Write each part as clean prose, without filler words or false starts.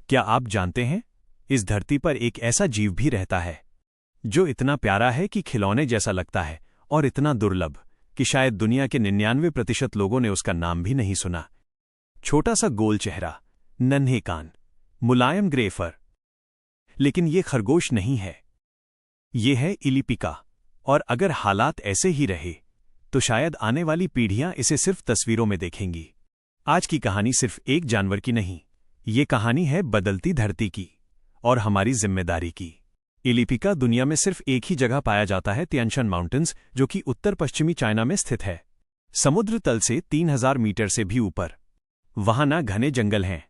क्या आप जानते हैं, इस धरती पर एक ऐसा जीव भी रहता है जो इतना प्यारा है कि खिलौने जैसा लगता है और इतना दुर्लभ कि शायद दुनिया के 99% लोगों ने उसका नाम भी नहीं सुना। छोटा सा गोल चेहरा, नन्हे कान, मुलायम ग्रे फर। लेकिन ये खरगोश नहीं है, ये है इलिपिका। और अगर हालात ऐसे ही रहे तो शायद आने वाली पीढ़ियां इसे सिर्फ तस्वीरों में देखेंगी। आज की कहानी सिर्फ एक जानवर की नहीं, ये कहानी है बदलती धरती की और हमारी जिम्मेदारी की। इलिपिका दुनिया में सिर्फ एक ही जगह पाया जाता है, तियानशान माउंटेन्स, जो कि उत्तर पश्चिमी चाइना में स्थित है, समुद्र तल से 3000 मीटर से भी ऊपर। वहां ना घने जंगल हैं,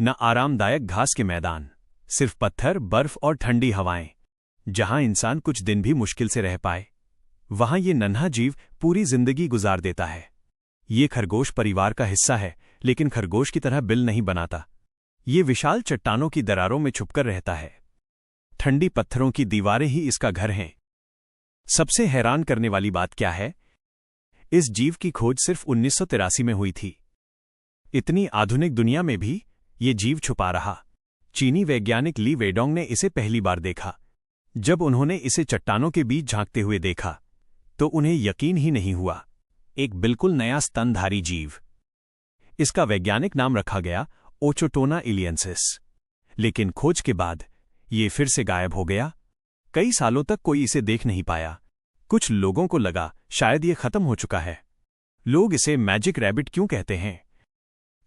न आरामदायक घास के मैदान, सिर्फ पत्थर, बर्फ और ठंडी हवाएं। जहां इंसान कुछ दिन भी मुश्किल से रह पाए, वहां ये नन्हा जीव पूरी जिंदगी गुजार देता है। ये खरगोश परिवार का हिस्सा है, लेकिन खरगोश की तरह बिल नहीं बनाता। ये विशाल चट्टानों की दरारों में छुपकर रहता है। ठंडी पत्थरों की दीवारें ही इसका घर हैं। सबसे हैरान करने वाली बात क्या है? इस जीव की खोज सिर्फ 1983 में हुई थी। इतनी आधुनिक दुनिया में भी ये जीव छुपा रहा। चीनी वैज्ञानिक ली वेडोंग ने इसे पहली बार देखा। जब उन्होंने इसे चट्टानों के बीच झांकते हुए देखा तो उन्हें यकीन ही नहीं हुआ। एक बिल्कुल नया स्तनधारी जीव। इसका वैज्ञानिक नाम रखा गया ओचोटोना इलियंसिस। लेकिन खोज के बाद ये फिर से गायब हो गया। कई सालों तक कोई इसे देख नहीं पाया। कुछ लोगों को लगा शायद ये खत्म हो चुका है। लोग इसे मैजिक रैबिट क्यों कहते हैं?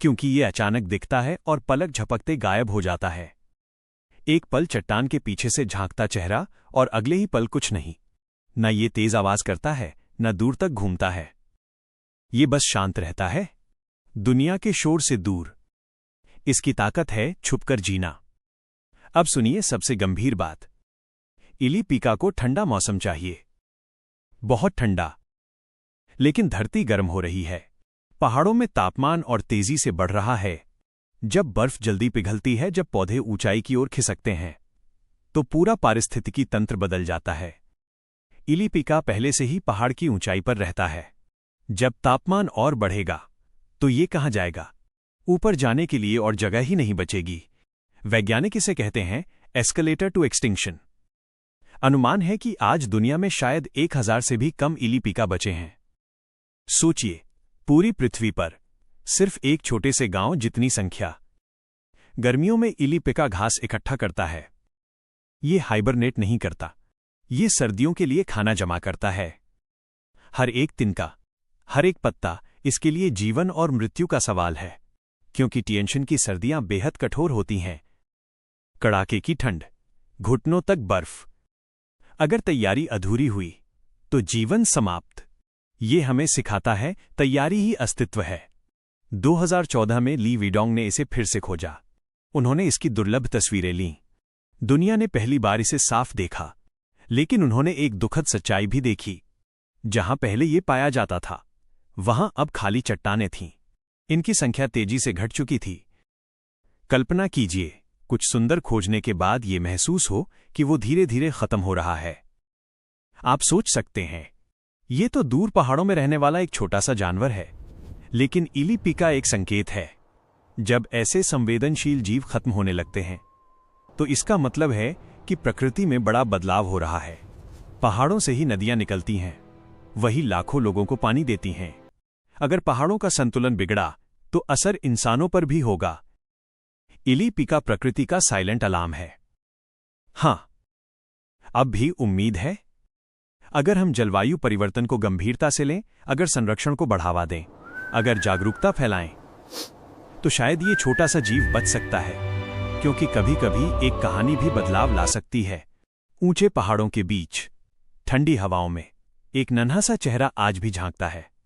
क्योंकि ये अचानक दिखता है और पलक झपकते गायब हो जाता है। एक पल चट्टान के पीछे से झांकता चेहरा और अगले ही पल कुछ नहीं। न ये तेज आवाज करता है, न दूर तक घूमता है। ये बस शांत रहता है, दुनिया के शोर से दूर। इसकी ताकत है छुपकर जीना। अब सुनिए सबसे गंभीर बात। इलिपिका को ठंडा मौसम चाहिए, बहुत ठंडा। लेकिन धरती गर्म हो रही है। पहाड़ों में तापमान और तेजी से बढ़ रहा है। जब बर्फ जल्दी पिघलती है, जब पौधे ऊंचाई की ओर खिसकते हैं, तो पूरा पारिस्थितिकी तंत्र बदल जाता है। इलिपिका पहले से ही पहाड़ की ऊंचाई पर रहता है। जब तापमान और बढ़ेगा तो ये कहां जाएगा? ऊपर जाने के लिए और जगह ही नहीं बचेगी। वैज्ञानिक इसे कहते हैं एस्केलेटर टू एक्सटिंक्शन। अनुमान है कि आज दुनिया में शायद 1000 से भी कम इलिपिका बचे हैं। सोचिए, पूरी पृथ्वी पर सिर्फ एक छोटे से गांव जितनी संख्या। गर्मियों में इलिपिका घास इकट्ठा करता है। ये हाइबरनेट नहीं करता, ये सर्दियों के लिए खाना जमा करता है। हर एक तिनका, हर एक पत्ता इसके लिए जीवन और मृत्यु का सवाल है। क्योंकि तियानशान की सर्दियां बेहद कठोर होती हैं। कड़ाके की ठंड, घुटनों तक बर्फ। अगर तैयारी अधूरी हुई तो जीवन समाप्त। ये हमें सिखाता है तैयारी ही अस्तित्व है। 2014 में ली वेडोंग ने इसे फिर से खोजा। उन्होंने इसकी दुर्लभ तस्वीरें लीं। दुनिया ने पहली बार इसे साफ देखा। लेकिन उन्होंने एक दुखद सच्चाई भी देखी। जहां पहले ये पाया जाता था, वहां अब खाली चट्टानें थीं। इनकी संख्या तेजी से घट चुकी थी। कल्पना कीजिए, कुछ सुंदर खोजने के बाद ये महसूस हो कि वो धीरे धीरे खत्म हो रहा है। आप सोच सकते हैं, ये तो दूर पहाड़ों में रहने वाला एक छोटा सा जानवर है। लेकिन इलिपिका एक संकेत है। जब ऐसे संवेदनशील जीव खत्म होने लगते हैं तो इसका मतलब है कि प्रकृति में बड़ा बदलाव हो रहा है। पहाड़ों से ही नदियां निकलती हैं, वही लाखों लोगों को पानी देती हैं। अगर पहाड़ों का संतुलन बिगड़ा तो असर इंसानों पर भी होगा। इलिपिका प्रकृति का साइलेंट अलार्म है। हां, अब भी उम्मीद है। अगर हम जलवायु परिवर्तन को गंभीरता से लें, अगर संरक्षण को बढ़ावा दें, अगर जागरूकता फैलाएं, तो शायद ये छोटा सा जीव बच सकता है। क्योंकि कभी कभी एक कहानी भी बदलाव ला सकती है। ऊंचे पहाड़ों के बीच, ठंडी हवाओं में एक नन्हा सा चेहरा आज भी झांकता है।